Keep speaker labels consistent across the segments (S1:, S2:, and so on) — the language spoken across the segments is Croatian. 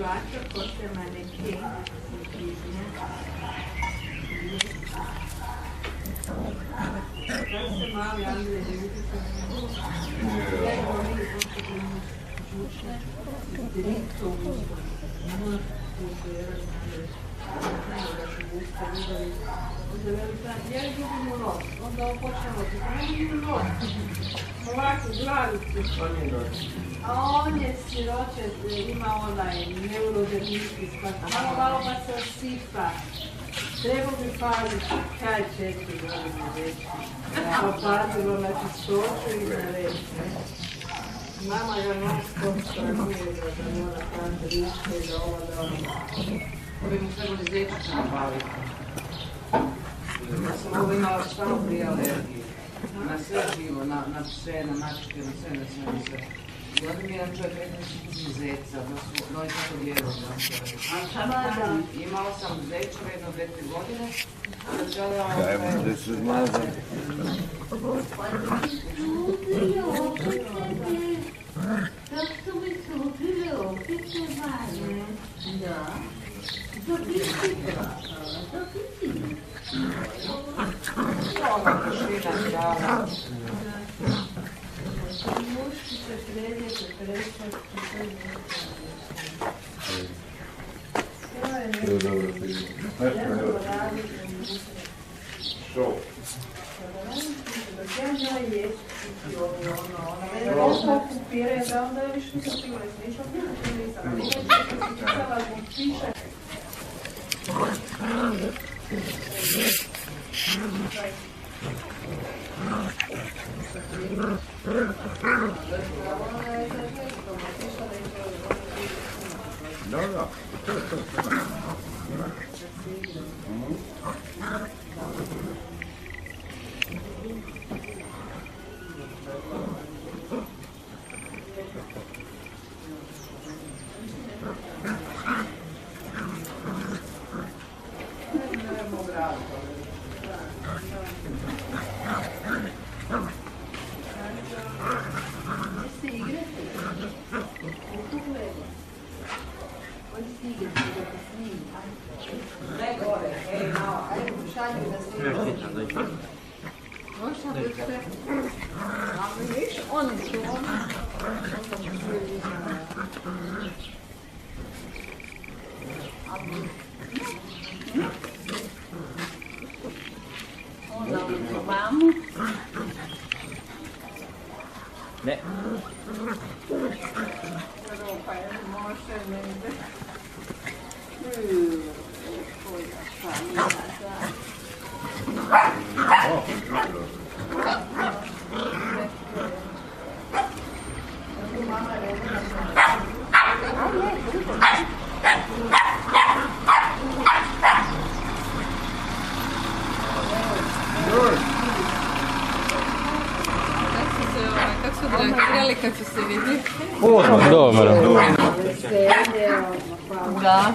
S1: plaća, postoje maneken, kako se mali Andrej ljudi se ja ljubim u nos, onda ovo počnemo ovako, glavicu. A on je siroče, ima onaj neurodermitis, malo pa se osipa. Treba bi paziti, kaj 4 godine već. Pa pazilo na čistoću i na reći. Mama ga non stop stranuje da mora paziti ručke i da ovo da ono. Ovo bi mu trebali zečića nabaviti. Ja sam ovo imala stvarno prije alergije. Na sve živo, na pse, na mačke, na sve. I onda mi jedan čovjek rekao zeca, no i tako djelo. Imala sam zeću jedno 2-3 godine.
S2: Dajmo da se zmazam.
S1: Kako mi se upile opet se vanje? Da. Dobiti Ona košina zdrava. Muški se predjete, prešak,
S2: To je dobro film. Što?
S1: ja žela jesti ono, ono kupire, da onda više nisam pila, nisam pisala zbog piše.
S2: Da.
S3: Ne.
S1: Kako su odreagirali kad su se vidjeli?
S3: Dobro.
S1: Da.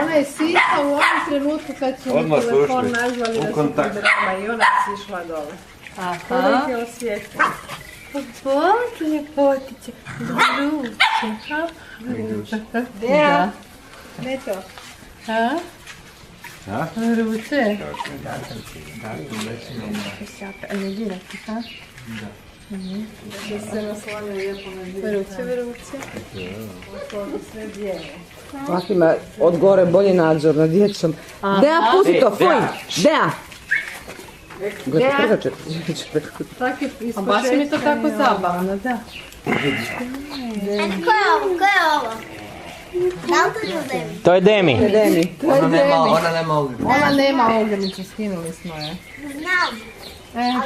S1: Ona je sisla u onom trenutku kad su mi telefon nazvali da su kod drama i ona je sišla dole. Ona ih je osjetila. Bok, ljepotiće, vruće. Dea? Ne to. Ha? Vruće? Ne dirati, ha? Da se naslanja lijepo na djece. Vruće. Ovo sve bijelo.
S4: Ovako ima od gore bolji nadzor nad djecom. Dea, pusti to, fuj! Dea!
S1: A baš mi to tako zabavno, da.
S5: Ko je ovo? Da li to je Demi?
S3: To je Demi.
S1: Ona nema ogranicu, skinuli smo je.
S5: Znam.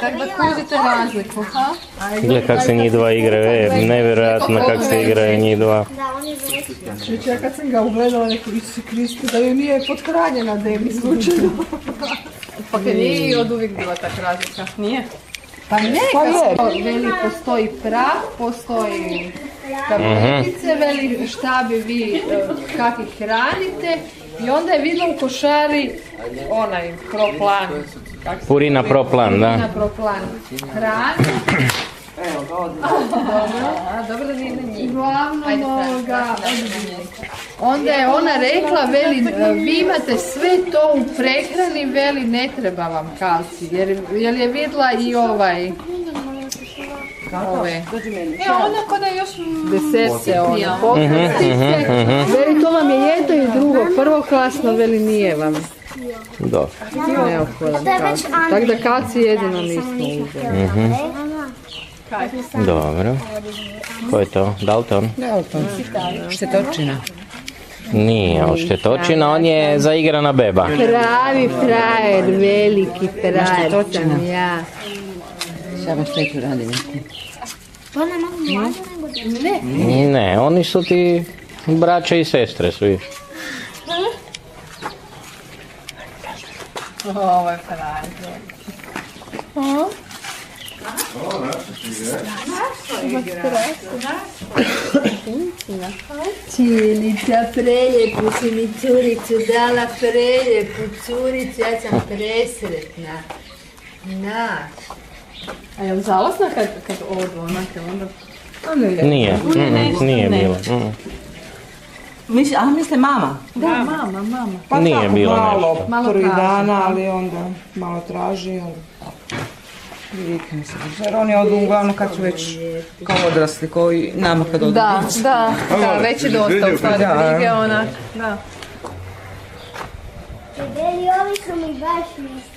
S1: Tako da kužite razliku, ha?
S3: Gle kak se njih dva igraju, nevjerojatno kak se igraju njih dva.
S5: Da, on je završio.
S1: Znači ja kad sam ga ugledala, rekao, Isuse Kriste, da joj nije pothranjena Demi slučajno. Pa kad nije i od uvijek bila tak razlika, nije? Pa ne, veli postoji prah, postoji tabletice, veli šta bi vi, kak ih hranite i onda je vidjela u košari onaj proplan.
S3: Purina proplan, da.
S1: Purina proplan hrane
S4: Evo ga, odmah.
S6: Dobro da nije na njih.
S1: Uglavnom onda je ona rekla, veli, vi imate sve to u prehrani, veli, ne treba vam kalcij, jer je vidjela i ove.
S6: Ona kod je još
S1: Deserce, veli, to vam je jedno i drugo, prvoklasno, veli, nije vam
S3: Dobro.
S1: neophodan kalcij. Tako da kalcij jedino nismo uzeli.
S3: Dobro. Ko je to? Dalton?
S4: Dalton. Štetočina.
S3: Nije, on štetočina, on je zaigrana beba.
S1: Pravi frajer, veliki frajer sam ja.
S4: Samo štetu radi neki.
S5: Ona malo mlađa nego dječka.
S3: Ne, oni su ti braća i sestre svi.
S6: ovo je frajer.
S1: Čilica, preljepu si mi curicu dala, preljepu curicu, ja sam presretna.
S6: A je li žalostna kad odu onake onda?
S3: Nije, nije bilo.
S4: Mislite mama?
S6: Da, mama.
S4: Pa
S3: Nije
S4: tako
S3: bilo
S4: malo, prvi dana, ali onda malo traži. Vikne se. Jer oni odu uglavnom kad su već kao odrasli, kao i nama kad odu.
S6: Da, već je dosta u stvari brige onak. Da.
S5: Veli, ovi su mi baš niski.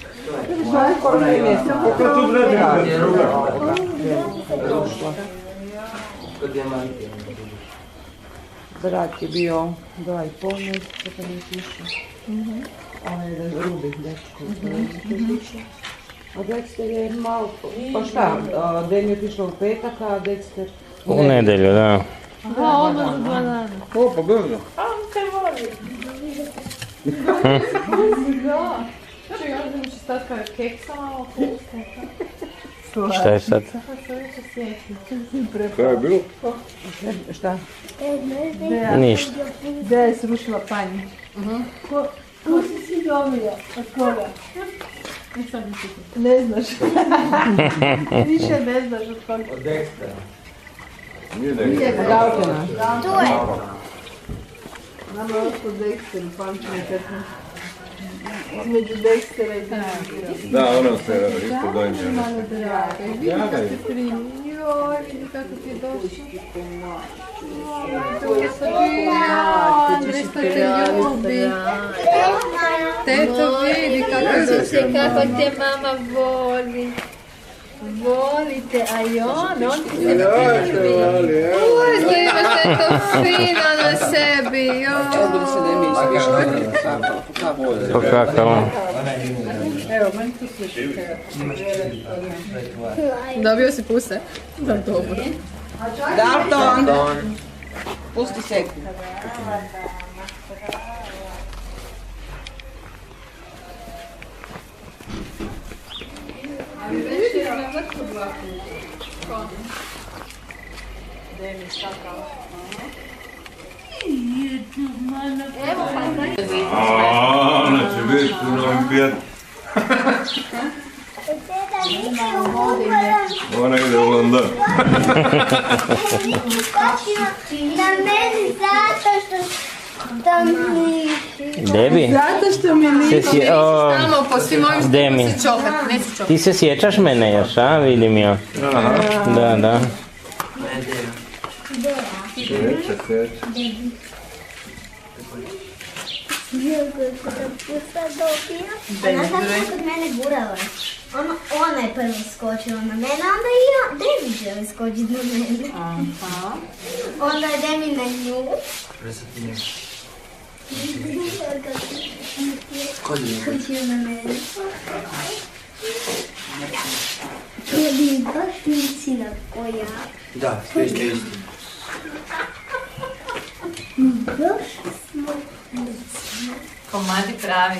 S4: Brat je bio 2,5 mjeseca, pa nije išao. On je jedan rudi dečko. A Dexter je malo, pa šta, Demi je otišla u petak, a Dexter
S3: U nedjelju, da.
S1: Da, odmah za 2 dana.
S2: O, pa brzo.
S6: Znači, ja znam će stati kao keksa malo pusta.
S3: Šta je sad?
S2: Kaj je bilo?
S4: šta?
S3: Ništa.
S1: Gdje je srušila panj? Ko si si dobio? Od koga? Ne znaš. Više ne znaš od koga.
S2: Od Dextera. Nije
S1: Nije
S2: Dexter.
S1: Daltona.
S5: Tu je.
S1: Nama je od Dexteru, pamćenje kad smo između Dextera i Dextera.
S2: Da, ono se isto dojnje.
S1: Malo draga. I vidi kako te primi. Joj, vidi kako ti je došao. Andrej što te ljubi. Teto vidi kako te mama voli. Volite, a i on ti se primi. Uj, što imaš teto fino na sebi.
S3: Pa kakav?
S1: Evo, meni tu sliče.
S6: Dobio si puse? Da, dobro.
S4: Dalton! Pusti se.
S2: Ona će biti u Novom Pjetu.
S5: Teta nije u Google.
S2: Ona ide u London.
S5: Skočila na meni zato što da mi...
S3: Debi?
S1: Zato što mi nije.
S6: Samo po svim ovim
S3: Demi.
S6: si čokat, nesi čokat.
S3: Ti se sjećaš mene još, a? Vidim ja. Da.
S2: Sjeća.
S5: Pusta dobija. Ona tako kod mene gurala. Ona je prvo skočila na mene, onda i ja, Demi želi skočiti na mene. Onda je Demi na nju. Skočio na mene. Je li baš licina koja?
S7: Da, sve isto.
S5: Baš smo licina.
S6: Komadi pravi.